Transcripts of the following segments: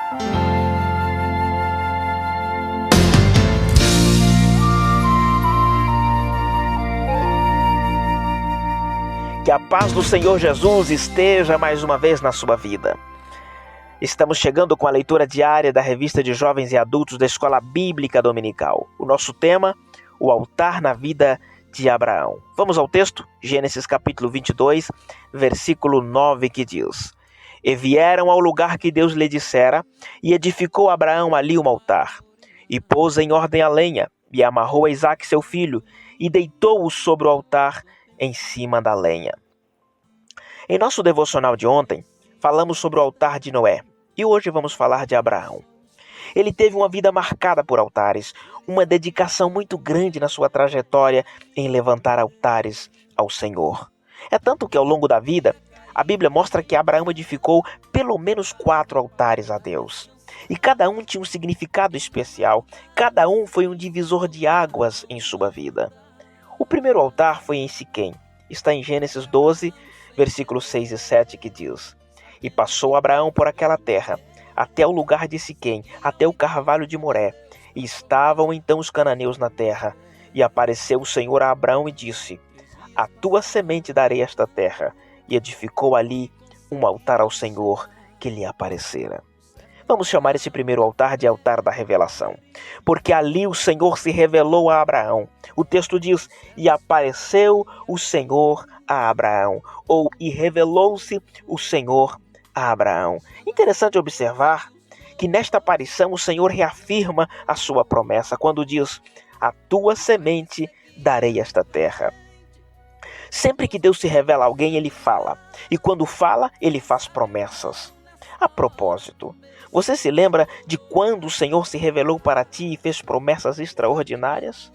Que a paz do Senhor Jesus esteja mais uma vez na sua vida. Estamos chegando com a leitura diária da revista de jovens e adultos da Escola Bíblica Dominical. O nosso tema, o altar na vida de Abraão. Vamos ao texto? Gênesis capítulo 22, versículo 9, que diz: E vieram ao lugar que Deus lhe dissera, e edificou Abraão ali um altar. E pôs em ordem a lenha, e amarrou a Isaque seu filho, e deitou-o sobre o altar em cima da lenha. Em nosso devocional de ontem, falamos sobre o altar de Noé, e hoje vamos falar de Abraão. Ele teve uma vida marcada por altares, uma dedicação muito grande na sua trajetória em levantar altares ao Senhor. É tanto que ao longo da vida, a Bíblia mostra que Abraão edificou pelo menos 4 altares a Deus. E cada um tinha um significado especial, cada um foi um divisor de águas em sua vida. O primeiro altar foi em Siquém. Está em Gênesis 12, versículos 6 e 7, que diz: E passou Abraão por aquela terra, até o lugar de Siquém, até o carvalho de Moré. E estavam então os cananeus na terra. E apareceu o Senhor a Abraão e disse: A tua semente darei esta terra. E edificou ali um altar ao Senhor que lhe aparecera. Vamos chamar esse primeiro altar de altar da revelação, porque ali o Senhor se revelou a Abraão. O texto diz: E apareceu o Senhor a Abraão, ou e revelou-se o Senhor a Abraão. Interessante observar que nesta aparição o Senhor reafirma a sua promessa, quando diz: A tua semente darei esta terra. Sempre que Deus se revela a alguém, ele fala, e quando fala, ele faz promessas. A propósito, você se lembra de quando o Senhor se revelou para ti e fez promessas extraordinárias?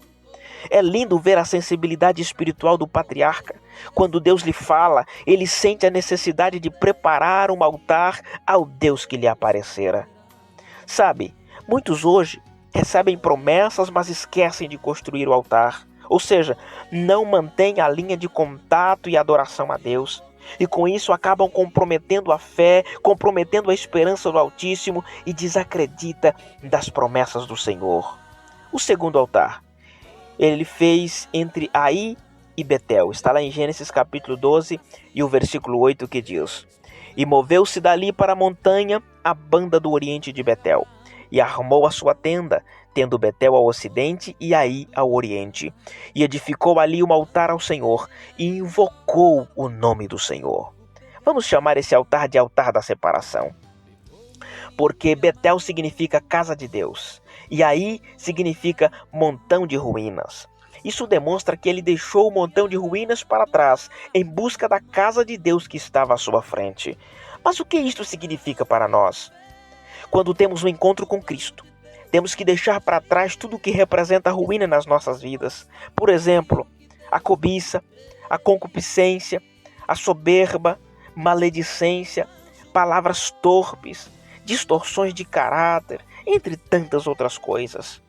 É lindo ver a sensibilidade espiritual do patriarca. Quando Deus lhe fala, ele sente a necessidade de preparar um altar ao Deus que lhe aparecera. Sabe, muitos hoje recebem promessas, mas esquecem de construir o altar. Ou seja, não mantêm a linha de contato e adoração a Deus. E com isso acabam comprometendo a fé, comprometendo a esperança do Altíssimo e desacredita das promessas do Senhor. O segundo altar, ele fez entre Ai e Betel. Está lá em Gênesis capítulo 12 e o versículo 8, que diz: E moveu-se dali para a montanha a banda do oriente de Betel, e armou a sua tenda, tendo Betel ao ocidente e Ai ao oriente. E edificou ali um altar ao Senhor, e invocou o nome do Senhor. Vamos chamar esse altar de altar da separação, porque Betel significa casa de Deus, e Ai significa montão de ruínas. Isso demonstra que ele deixou o montão de ruínas para trás, em busca da casa de Deus que estava à sua frente. Mas o que isto significa para nós? Quando temos um encontro com Cristo, temos que deixar para trás tudo o que representa ruína nas nossas vidas. Por exemplo, a cobiça, a concupiscência, a soberba, maledicência, palavras torpes, distorções de caráter, entre tantas outras coisas.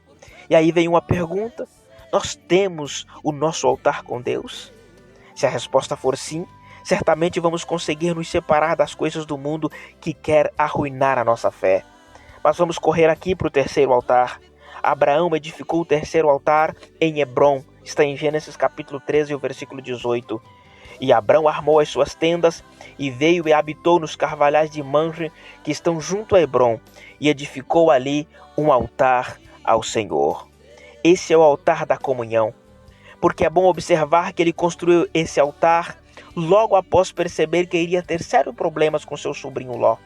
E aí vem uma pergunta: nós temos o nosso altar com Deus? Se a resposta for sim, certamente vamos conseguir nos separar das coisas do mundo que quer arruinar a nossa fé. Mas vamos correr aqui para o terceiro altar. Abraão edificou o terceiro altar em Hebrom. Está em Gênesis capítulo 13, o versículo 18. E Abraão armou as suas tendas e veio e habitou nos carvalhais de Mamre, que estão junto a Hebrom, e edificou ali um altar ao Senhor. Esse é o altar da comunhão, porque é bom observar que ele construiu esse altar logo após perceber que iria ter sérios problemas com seu sobrinho Ló,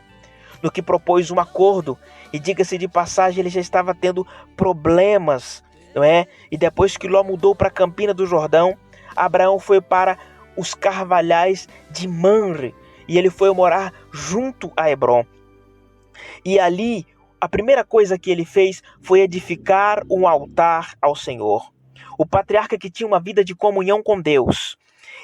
no que propôs um acordo, e diga-se de passagem, ele já estava tendo problemas, não é? E depois que Ló mudou para a Campina do Jordão, Abraão foi para os carvalhais de Mamre, e ele foi morar junto a Hebrom. E ali, a primeira coisa que ele fez foi edificar um altar ao Senhor. O patriarca, que tinha uma vida de comunhão com Deus,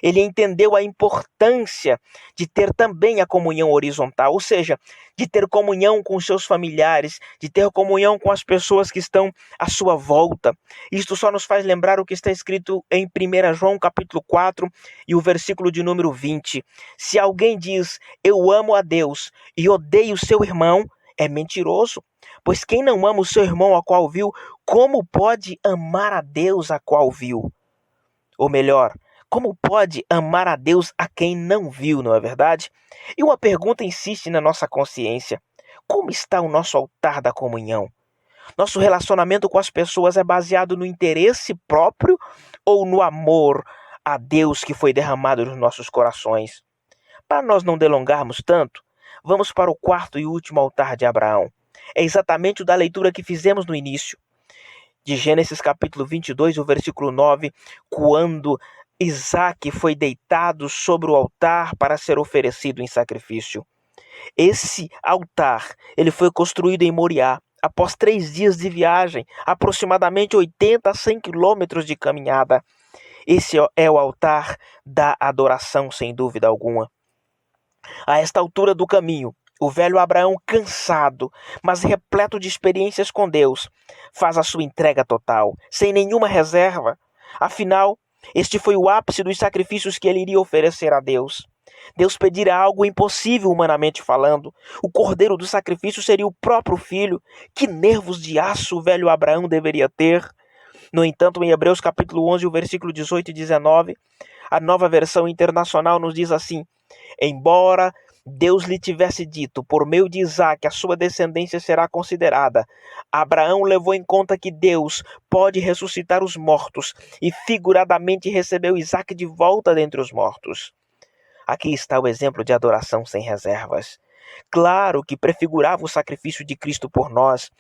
ele entendeu a importância de ter também a comunhão horizontal, ou seja, de ter comunhão com os seus familiares, de ter comunhão com as pessoas que estão à sua volta. Isto só nos faz lembrar o que está escrito em 1 João capítulo 4 e o versículo de número 20. Se alguém diz, eu amo a Deus e odeio seu irmão, é mentiroso. Pois quem não ama o seu irmão a qual viu, como pode amar a Deus a qual viu? Ou melhor, como pode amar a Deus a quem não viu, não é verdade? E uma pergunta insiste na nossa consciência: como está o nosso altar da comunhão? Nosso relacionamento com as pessoas é baseado no interesse próprio ou no amor a Deus que foi derramado nos nossos corações? Para nós não delongarmos tanto, vamos para o quarto e último altar de Abraão. É exatamente o da leitura que fizemos no início, de Gênesis capítulo 22, o versículo 9, quando Isaque foi deitado sobre o altar para ser oferecido em sacrifício. Esse altar, ele foi construído em Moriá, após 3 dias de viagem, aproximadamente 80 a 100 quilômetros de caminhada. Esse é o altar da adoração, sem dúvida alguma. A esta altura do caminho, o velho Abraão, cansado, mas repleto de experiências com Deus, faz a sua entrega total, sem nenhuma reserva. Afinal, este foi o ápice dos sacrifícios que ele iria oferecer a Deus. Deus pedira algo impossível humanamente falando. O cordeiro do sacrifício seria o próprio filho. Que nervos de aço o velho Abraão deveria ter. No entanto, em Hebreus capítulo 11, o versículo 18 e 19, a Nova Versão Internacional nos diz assim: embora Deus lhe tivesse dito, por meio de Isaque, a sua descendência será considerada, Abraão levou em conta que Deus pode ressuscitar os mortos e figuradamente recebeu Isaque de volta dentre os mortos. Aqui está o exemplo de adoração sem reservas. Claro que prefigurava o sacrifício de Cristo por nós,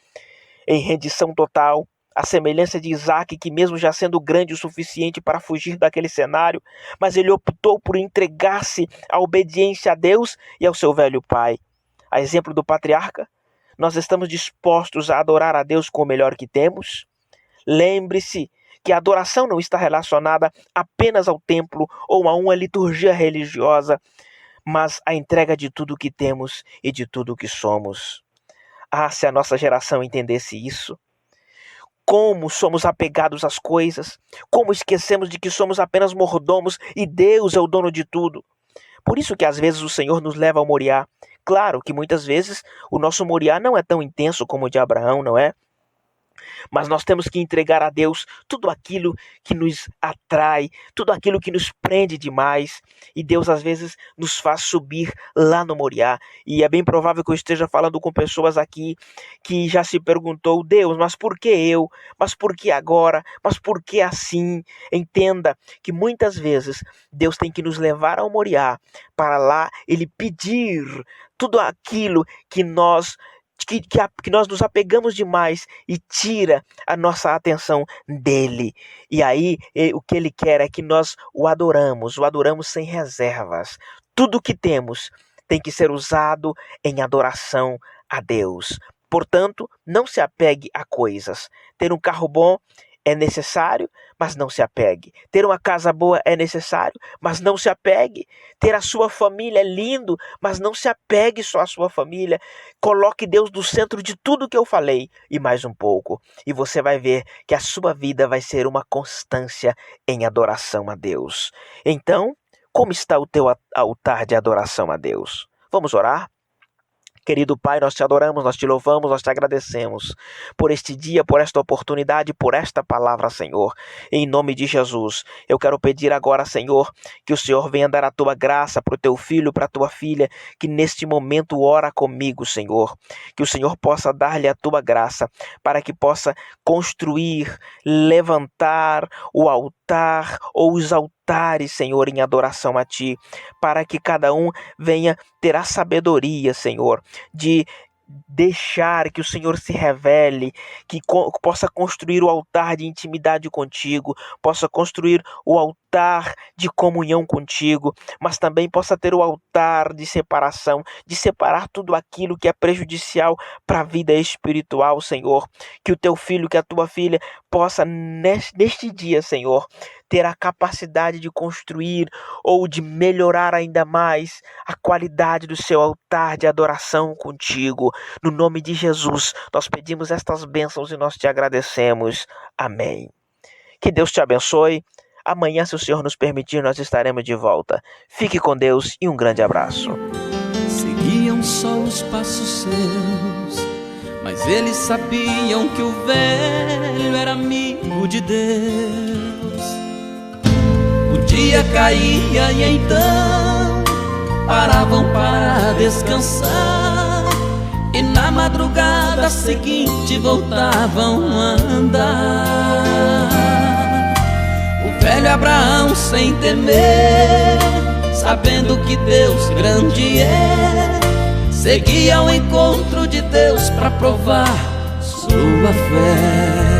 em rendição total, a semelhança de Isaque, que mesmo já sendo grande o suficiente para fugir daquele cenário, mas ele optou por entregar-se à obediência a Deus e ao seu velho pai. A exemplo do patriarca, nós estamos dispostos a adorar a Deus com o melhor que temos? Lembre-se que a adoração não está relacionada apenas ao templo ou a uma liturgia religiosa, mas à entrega de tudo o que temos e de tudo o que somos. Ah, se a nossa geração entendesse isso! Como somos apegados às coisas, como esquecemos de que somos apenas mordomos e Deus é o dono de tudo. Por isso que às vezes o Senhor nos leva ao Moriá. Claro que muitas vezes o nosso Moriá não é tão intenso como o de Abraão, não é? Mas nós temos que entregar a Deus tudo aquilo que nos atrai, tudo aquilo que nos prende demais. E Deus às vezes nos faz subir lá no Moriá. E é bem provável que eu esteja falando com pessoas aqui que já se perguntou: Deus, mas por que eu? Mas por que agora? Mas por que assim? Entenda que muitas vezes Deus tem que nos levar ao Moriá para lá Ele pedir tudo aquilo que nós nos apegamos demais e tira a nossa atenção dele. E aí o que ele quer é que nós o adoramos sem reservas. Tudo que temos tem que ser usado em adoração a Deus. Portanto, não se apegue a coisas. Ter um carro bom é necessário, mas não se apegue. Ter uma casa boa é necessário, mas não se apegue. Ter a sua família é lindo, mas não se apegue só à sua família. Coloque Deus no centro de tudo que eu falei e mais um pouco. E você vai ver que a sua vida vai ser uma constância em adoração a Deus. Então, como está o teu altar de adoração a Deus? Vamos orar? Querido Pai, nós te adoramos, nós te louvamos, nós te agradecemos por este dia, por esta oportunidade, por esta palavra, Senhor. Em nome de Jesus, eu quero pedir agora, Senhor, que o Senhor venha dar a tua graça para o teu filho, para a tua filha, que neste momento ora comigo, Senhor. Que o Senhor possa dar-lhe a tua graça, para que possa construir, levantar o altar ou os altares, Senhor, em adoração a Ti, para que cada um venha ter a sabedoria, Senhor, de deixar que o Senhor se revele, que possa construir o altar de intimidade contigo, possa construir o altar de comunhão contigo, mas também possa ter o altar de separação, de separar tudo aquilo que é prejudicial para a vida espiritual, Senhor. Que o teu filho, que a tua filha possa neste dia, Senhor, ter a capacidade de construir ou de melhorar ainda mais a qualidade do seu altar de adoração contigo. No nome de Jesus, nós pedimos estas bênçãos e nós te agradecemos. Amém. Que Deus te abençoe. Amanhã, se o Senhor nos permitir, nós estaremos de volta. Fique com Deus e um grande abraço. Seguiam só os passos seus, mas eles sabiam que o velho era amigo de Deus. O dia caía e então paravam para descansar, e na madrugada seguinte voltavam a andar. O velho Abraão, sem temer, sabendo que Deus grande é, seguia ao encontro de Deus para provar sua fé.